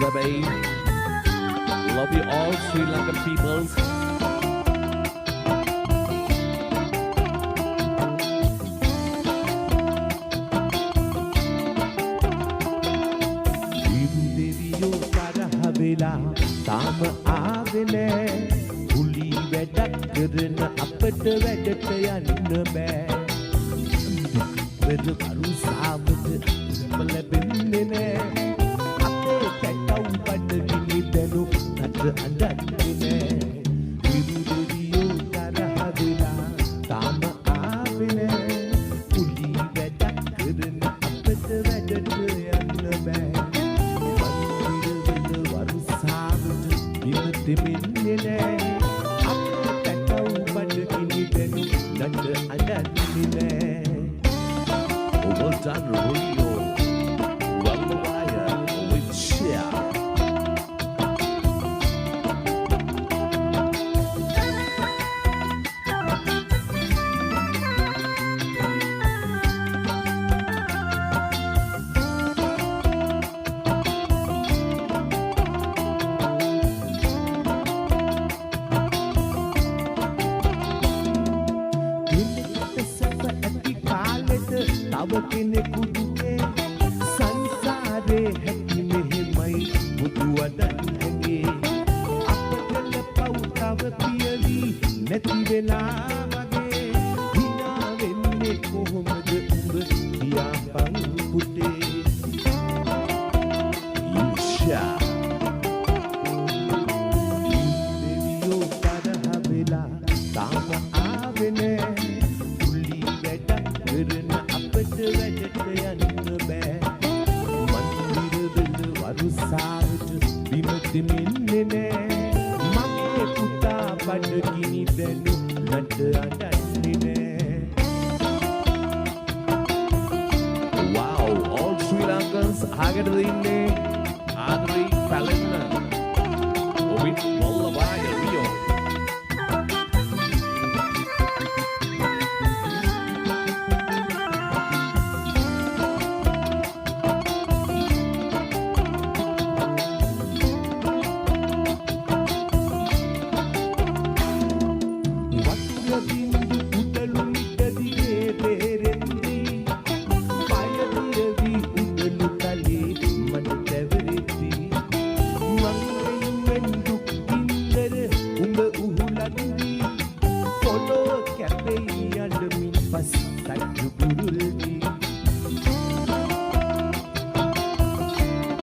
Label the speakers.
Speaker 1: babe. Love you all, Sri Lankan peoples.
Speaker 2: තාම ආවේ නෑ කුලි වැඩක් කරන අපට වැඩට යන්න බෑ වෙද කරුසාවද ලැබෙන්නේ නෑ අපේ කැටව් බඩගිනි දැනු නට අඬන්නේ නෑ විරුදෙවියෝ තරහ වෙලා තාම ආවේ නෑ කුලි වැඩක් කරන අපට වැඩට යන්න බෑ දෙමින්නේ නෑ අපට කැටව් බඩගිනි දැනු නට අඬන්නේ නෑ
Speaker 1: Well done, Rio. Well, the wire with Shia.
Speaker 2: තව කෙනෙකුගේ සංසාරේ හැටි මෙහෙමයි බුදු වදන්ගේ අපගල පව් තව පියවි නැති වෙලා වගේ හිනා වෙන්නේ කොහොමද උඹ කියාපන් පුතේ
Speaker 1: Isha.
Speaker 2: දෙවියෝ තරහ වෙලා තාම ආවේ නෑ කුලි වැඩක් කරන අපට වැඩට යන්න බෑ මන්දිරවල වරුසාවට බිම දෙමින්නේ නෑ මගේ පුතා බඩගිනි දැනු නට අඬන්නේ නෑ
Speaker 1: Wow, all Sri Lankans ආගට දෙන්නේ ආදරේ පැලෙන්න ඔබිත් මොල්ල වාය රියෝ